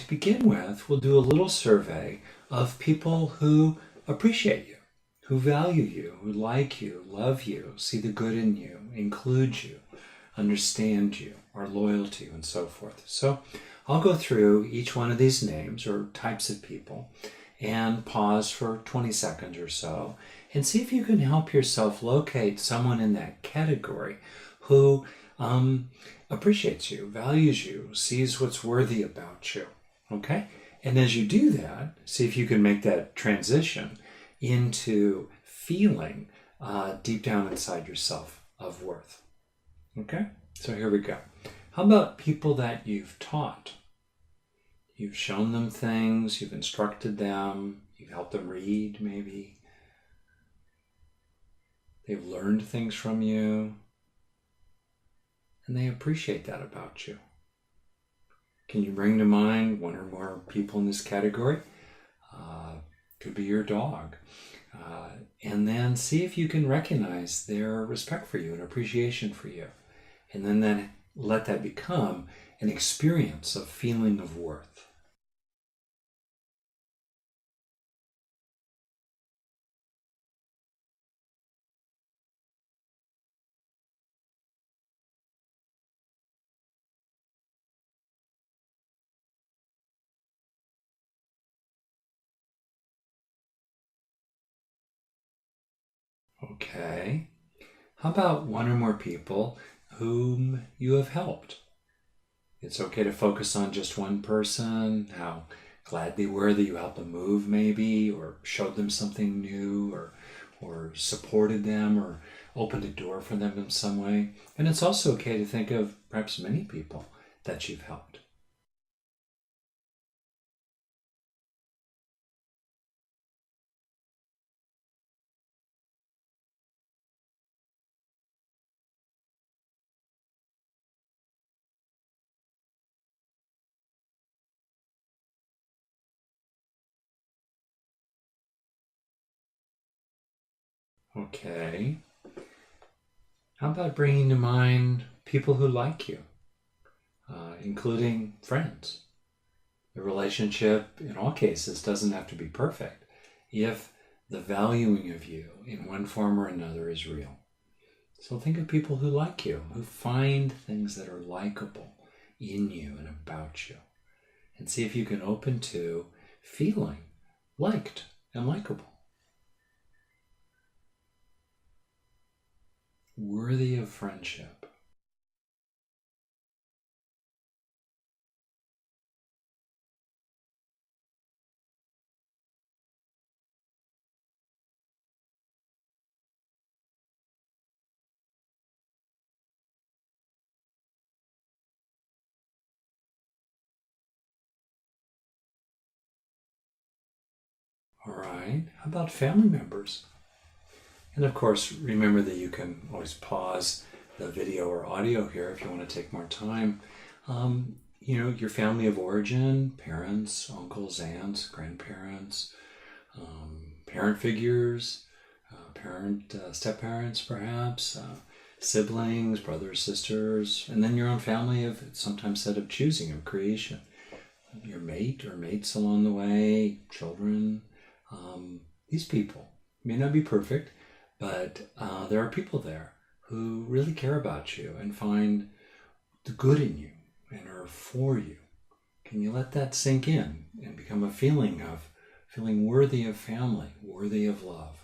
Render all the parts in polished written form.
begin with, we'll do a little survey of people who appreciate you, who value you, who like you, love you, see the good in you, include you, understand you, are loyal to you, and so forth. So I'll go through each one of these names or types of people and pause for 20 seconds or so and see if you can help yourself locate someone in that category who appreciates you, values you, sees what's worthy about you. Okay? And as you do that, see if you can make that transition into feeling deep down inside yourself of worth. Okay? So here we go. How about people that you've taught? You've shown them things, you've instructed them, you've helped them read maybe. They've learned things from you, and they appreciate that about you. Can you bring to mind one or more people in this category? Could be your dog. And then see if you can recognize their respect for you and appreciation for you. And then let that become an experience of feeling of worth. Okay. How about one or more people whom you have helped? It's okay to focus on just one person, how glad they were that you helped them move maybe, or showed them something new, or supported them, or opened a door for them in some way. And it's also okay to think of perhaps many people that you've helped. Okay. How about bringing to mind people who like you, including friends? The relationship, in all cases, doesn't have to be perfect if the valuing of you in one form or another is real. So think of people who like you, who find things that are likable in you and about you, and see if you can open to feeling liked and likable, worthy of friendship. All right, how about family members? And of course, remember that you can always pause the video or audio here if you want to take more time. Your family of origin, parents, uncles, aunts, grandparents, parent figures, step-parents perhaps, siblings, brothers, sisters, and then your own family of sometimes said of choosing, of creation. Your mate or mates along the way, children. These people may not be perfect, but there are people there who really care about you and find the good in you and are for you. Can you let that sink in and become a feeling of feeling worthy of family, worthy of love?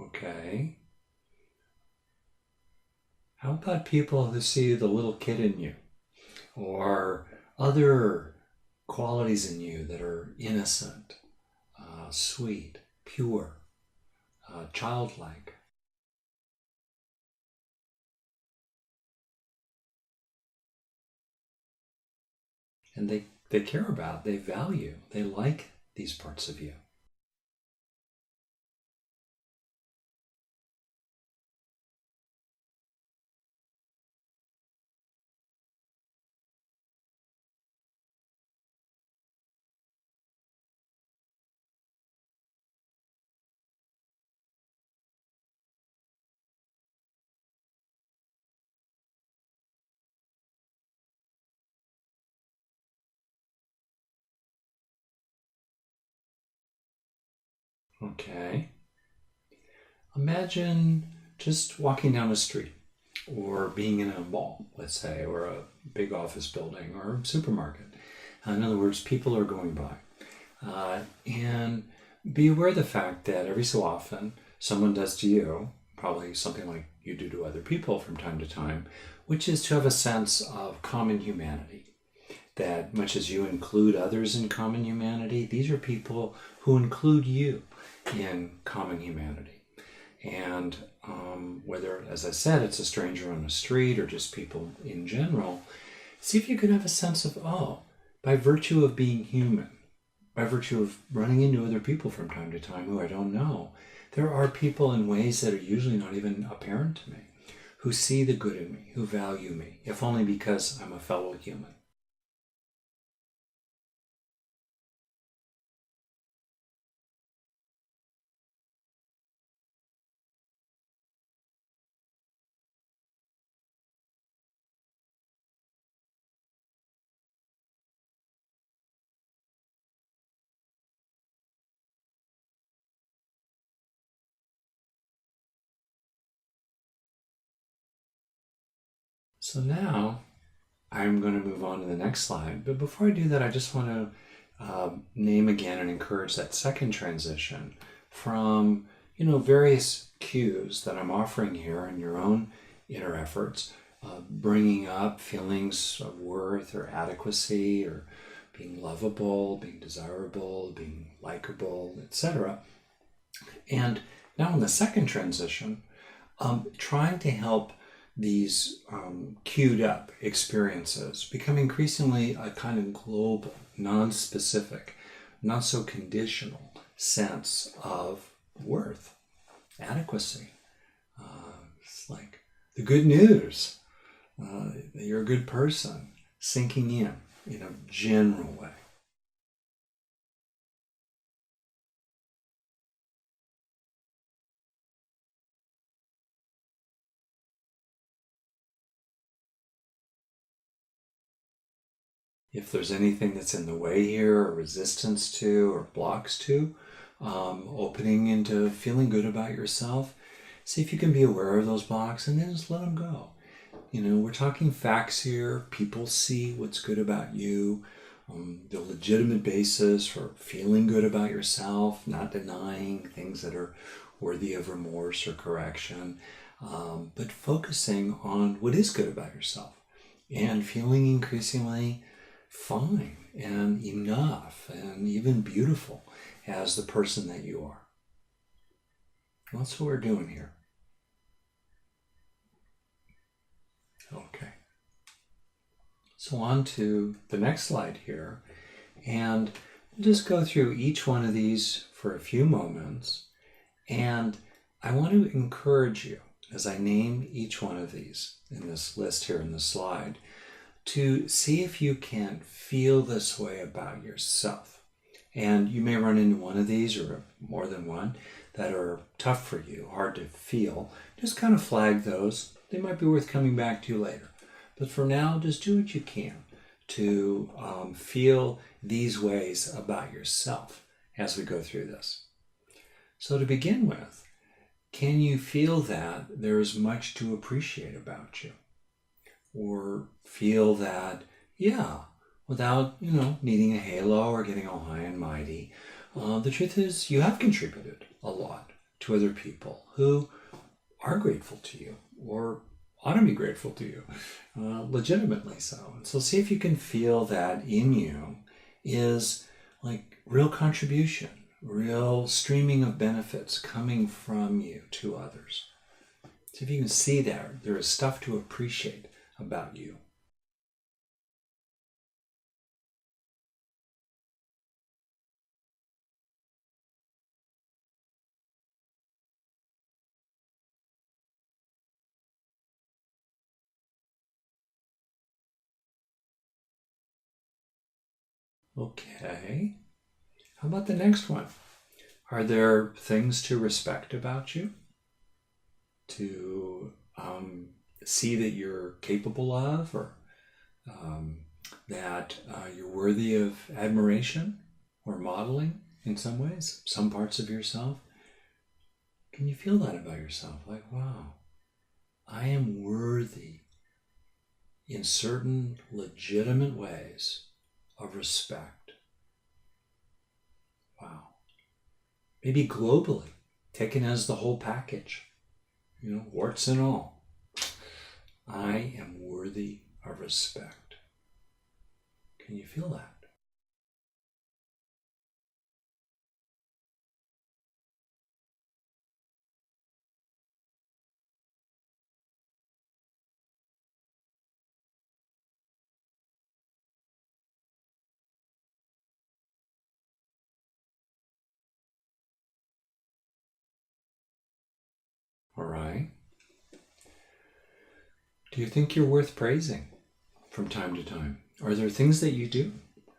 Okay. How about people who see the little kid in you or other qualities in you that are innocent, sweet, pure, childlike? And they care about, they value, they like these parts of you. Okay. Imagine just walking down a street or being in a mall, let's say, or a big office building or a supermarket. In other words, people are going by. And be aware of the fact that every so often someone does to you, probably something like you do to other people from time to time, which is to have a sense of common humanity. That much as you include others in common humanity, these are people who include you in common humanity. And whether, as I said, it's a stranger on the street or just people in general, see if you can have a sense of, oh, by virtue of being human, by virtue of running into other people from time to time who I don't know, there are people in ways that are usually not even apparent to me, who see the good in me, who value me, if only because I'm a fellow human. So now I'm going to move on to the next slide. But before I do that, I just want to name again and encourage that second transition from, various cues that I'm offering here in your own inner efforts, bringing up feelings of worth or adequacy or being lovable, being desirable, being likable, etc. And now in the second transition, trying to help these queued up experiences become increasingly a kind of global, non-specific, not so conditional sense of worth, adequacy. It's like the good news that you're a good person sinking in a general way. If there's anything that's in the way here, or resistance to, or blocks to, opening into feeling good about yourself, see if you can be aware of those blocks and then just let them go. We're talking facts here. People see what's good about you, the legitimate basis for feeling good about yourself, not denying things that are worthy of remorse or correction, but focusing on what is good about yourself and feeling increasingly fine and enough and even beautiful as the person that you are. That's what we're doing here. Okay. So on to the next slide here. And we'll just go through each one of these for a few moments. And I want to encourage you, as I name each one of these in this list here in the slide, to see if you can feel this way about yourself. And you may run into one of these or more than one that are tough for you, hard to feel. Just kind of flag those. They might be worth coming back to later. But for now, just do what you can to feel these ways about yourself as we go through this. So to begin with, can you feel that there is much to appreciate about you? Or feel that, without, needing a halo or getting all high and mighty, the truth is you have contributed a lot to other people who are grateful to you or ought to be grateful to you, legitimately so. And so see if you can feel that in you is like real contribution, real streaming of benefits coming from you to others. See if you can see there is stuff to appreciate about you. Okay. How about the next one? Are there things to respect about you? To see that you're capable of, or that you're worthy of admiration or modeling in some ways, some parts of yourself? Can you feel that about yourself? Like, wow, I am worthy in certain legitimate ways of respect. Wow. Maybe globally, taken as the whole package, warts and all. I am worthy of respect. Can you feel that? All right. Do you think you're worth praising from time to time? Are there things that you do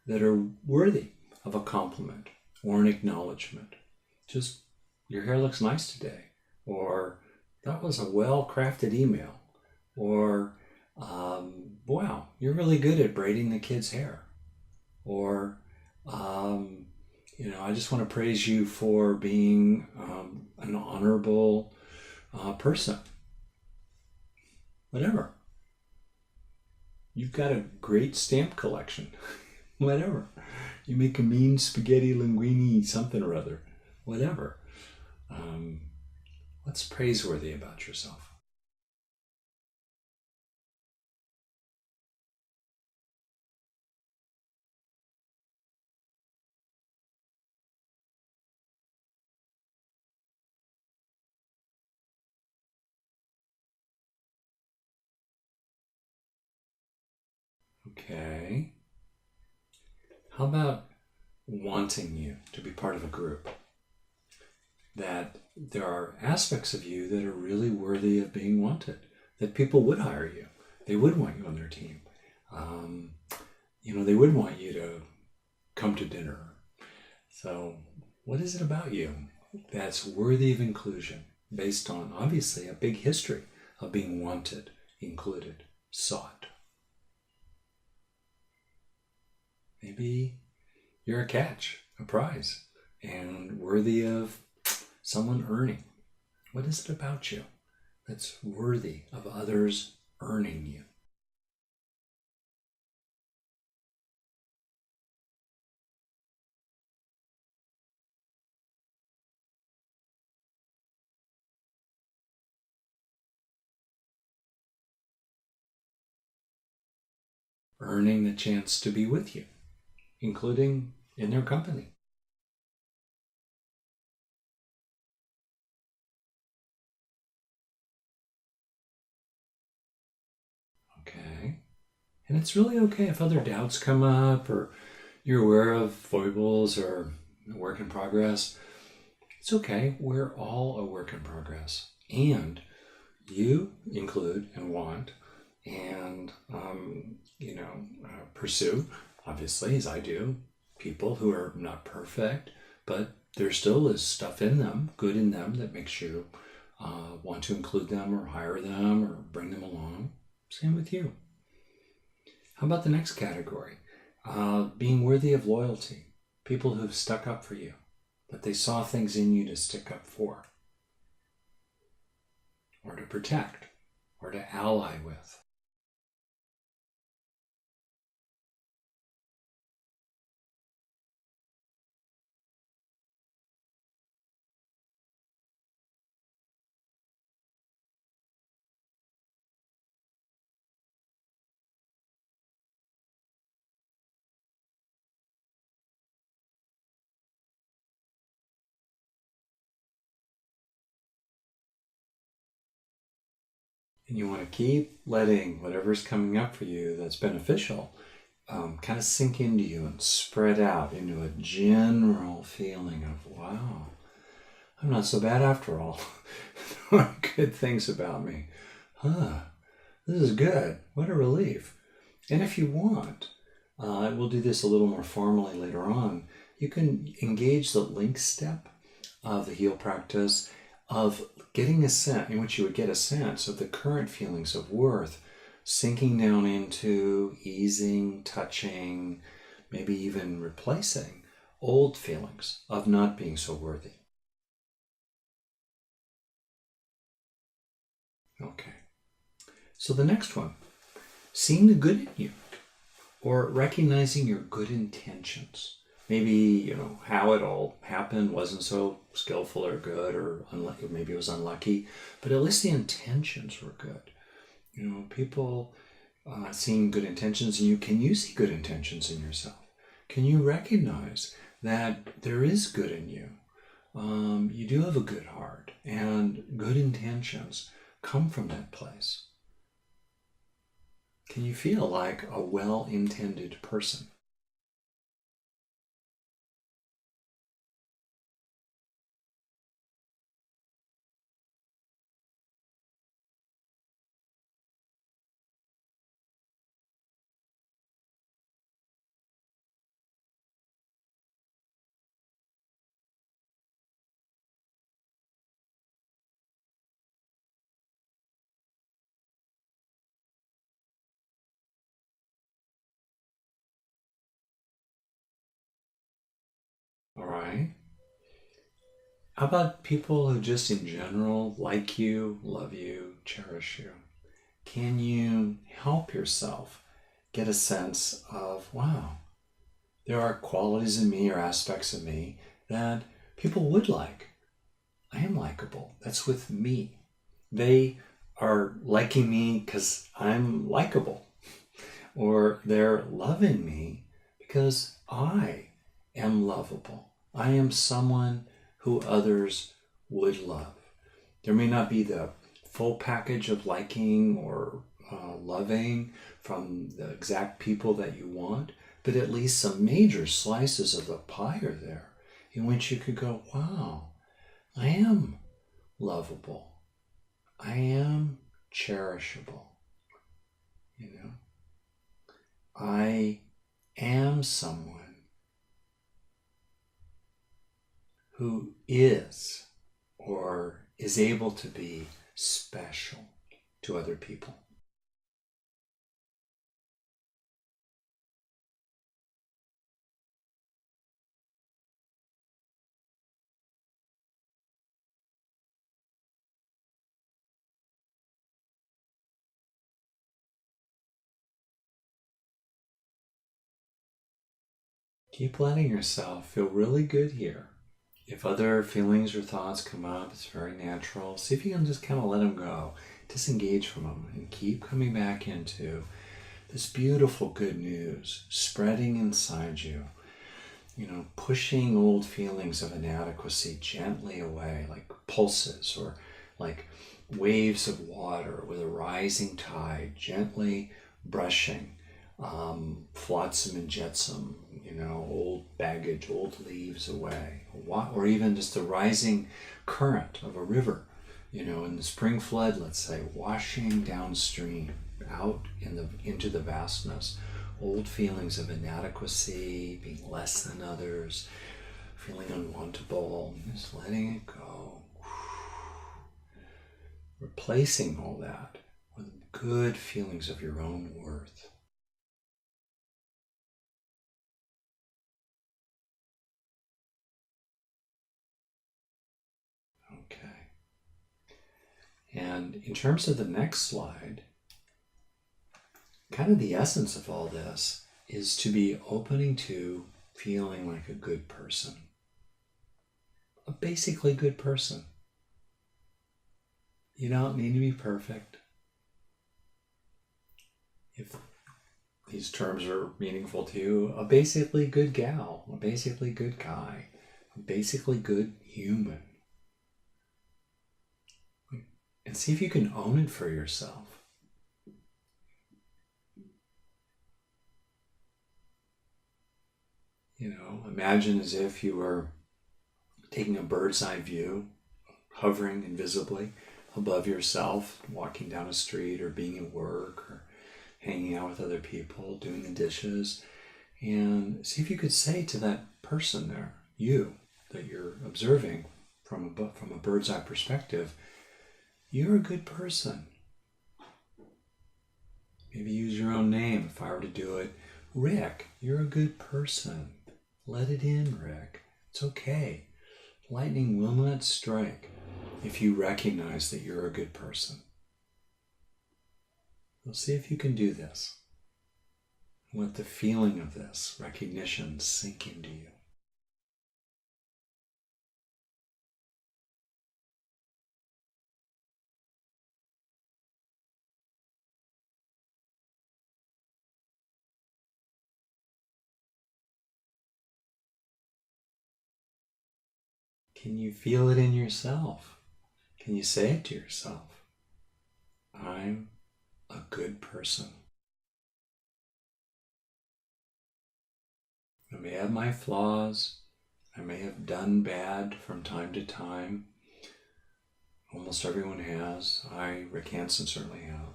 that are worthy of a compliment or an acknowledgement? Just, your hair looks nice today, or that was a well-crafted email, or wow, you're really good at braiding the kids' hair, or I just want to praise you for being an honorable person. Whatever. You've got a great stamp collection. Whatever. You make a mean spaghetti linguine something or other. Whatever. What's praiseworthy about yourself? Okay. How about wanting you to be part of a group? That there are aspects of you that are really worthy of being wanted, that people would hire you. They would want you on their team. They would want you to come to dinner. So, what is it about you that's worthy of inclusion based on, obviously, a big history of being wanted, included, sought? Maybe you're a catch, a prize, and worthy of someone earning. What is it about you that's worthy of others earning you? Earning the chance to be with you, including in their company. Okay. And it's really okay if other doubts come up or you're aware of foibles or work in progress. It's okay. We're all a work in progress. And you include and want and, pursue, obviously, as I do, people who are not perfect, but there still is stuff in them, good in them, that makes you want to include them or hire them or bring them along. Same with you. How about the next category? Being worthy of loyalty. People who've stuck up for you, that they saw things in you to stick up for, or to protect, or to ally with. And you want to keep letting whatever's coming up for you that's beneficial kind of sink into you and spread out into a general feeling of, wow, I'm not so bad after all. There are good things about me. Huh, this is good. What a relief. And if you want, we'll do this a little more formally later on. You can engage the link step of the heal practice of getting a sense, in which you would get a sense of the current feelings of worth, sinking down into easing, touching, maybe even replacing old feelings of not being so worthy. Okay. So the next one, seeing the good in you, or recognizing your good intentions. Maybe, how it all happened wasn't so skillful or good, or unlucky, maybe it was unlucky, but at least the intentions were good. People seeing good intentions in you. Can you see good intentions in yourself? Can you recognize that there is good in you? You do have a good heart, and good intentions come from that place. Can you feel like a well-intended person? All right. How about people who just in general like you, love you, cherish you? Can you help yourself get a sense of, wow, there are qualities in me or aspects of me that people would like. I am likable. That's with me. They are liking me because I'm likable. Or they're loving me because I am lovable. I am someone who others would love. There may not be the full package of liking or loving from the exact people that you want, but at least some major slices of the pie are there in which you could go, wow, I am lovable. I am cherishable. I am someone who is or is able to be special to other people. Keep letting yourself feel really good here. If other feelings or thoughts come up, it's very natural. See if you can just kind of let them go, disengage from them, and keep coming back into this beautiful good news spreading inside you. Pushing old feelings of inadequacy gently away, like pulses or like waves of water with a rising tide, gently brushing flotsam and jetsam, old baggage, old leaves away, or even just the rising current of a river, in the spring flood, let's say, washing downstream out into the vastness. Old feelings of inadequacy, being less than others, feeling unwantable, just letting it go. Replacing all that with good feelings of your own worth. Okay. And in terms of the next slide, kind of the essence of all this is to be opening to feeling like a good person. A basically good person. You don't need to be perfect. If these terms are meaningful to you, a basically good gal, a basically good guy, a basically good human. And see if you can own it for yourself. Imagine as if you were taking a bird's eye view, hovering invisibly above yourself, walking down a street or being at work or hanging out with other people, doing the dishes. And see if you could say to that person there, you, that you're observing from a bird's eye perspective, you're a good person. Maybe use your own name if I were to do it. Rick, you're a good person. Let it in, Rick. It's okay. Lightning will not strike if you recognize that you're a good person. We'll see if you can do this. Let the feeling of this recognition sink into you. Can you feel it in yourself? Can you say it to yourself? I'm a good person. I may have my flaws. I may have done bad from time to time. Almost everyone has. Rick Hansen, certainly have.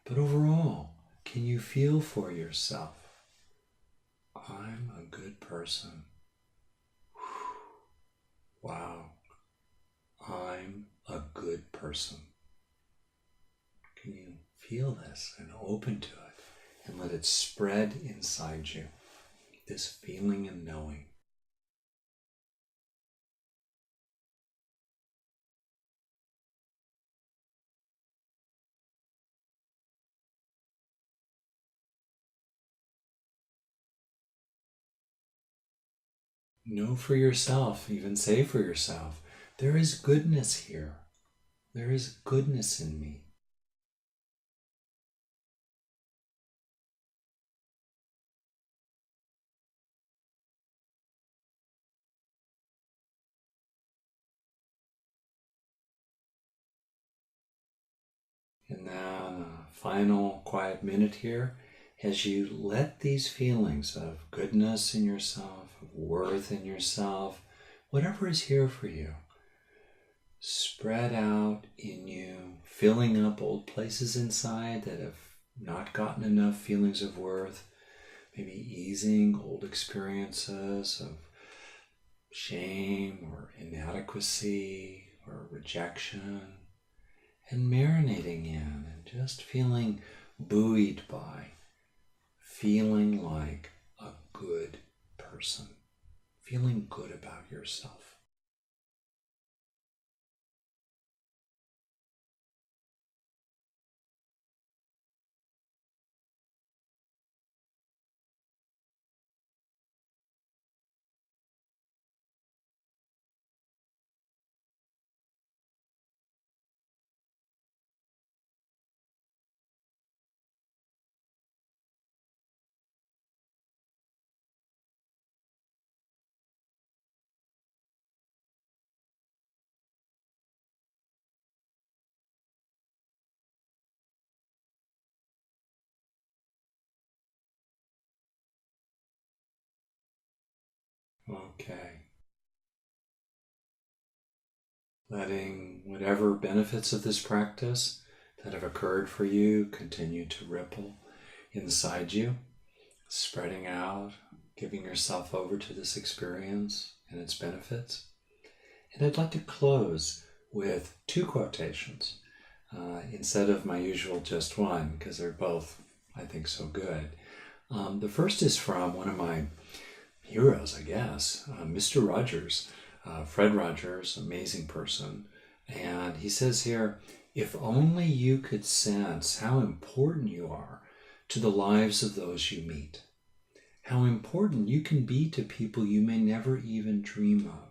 But overall, can you feel for yourself? I'm a good person. Wow. I'm a good person. Can you feel this and open to it and let it spread inside you? This feeling and knowing. Know for yourself, even say for yourself, there is goodness here. There is goodness in me. And then a final quiet minute here as you let these feelings of goodness in yourself, of worth in yourself, whatever is here for you, spread out in you, filling up old places inside that have not gotten enough feelings of worth, maybe easing old experiences of shame or inadequacy or rejection, and marinating in and just feeling buoyed by, feeling like a good person, feeling good about yourself. Okay. Letting whatever benefits of this practice that have occurred for you continue to ripple inside you, spreading out, giving yourself over to this experience and its benefits. And I'd like to close with two quotations instead of my usual just one, because they're both, I think, so good. The first is from one of my heroes, I guess, Mr. Rogers, Fred Rogers, amazing person. And he says here, if only you could sense how important you are to the lives of those you meet, how important you can be to people you may never even dream of.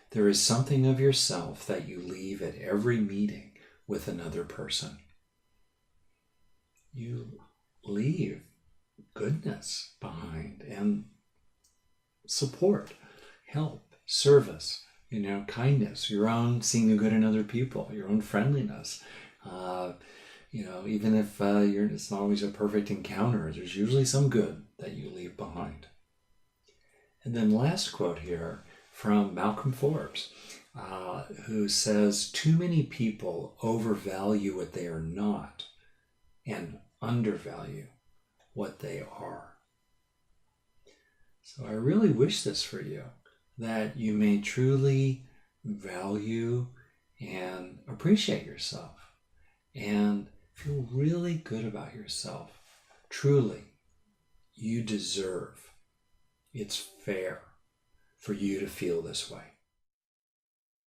There is something of yourself that you leave at every meeting with another person. You leave goodness behind and support, help, service, kindness, your own seeing the good in other people, your own friendliness. Even if it's not always a perfect encounter, there's usually some good that you leave behind. And then last quote here from Malcolm Forbes, who says, too many people overvalue what they are not and undervalue what they are. So I really wish this for you, that you may truly value and appreciate yourself and feel really good about yourself. Truly, you deserve, it's fair for you to feel this way.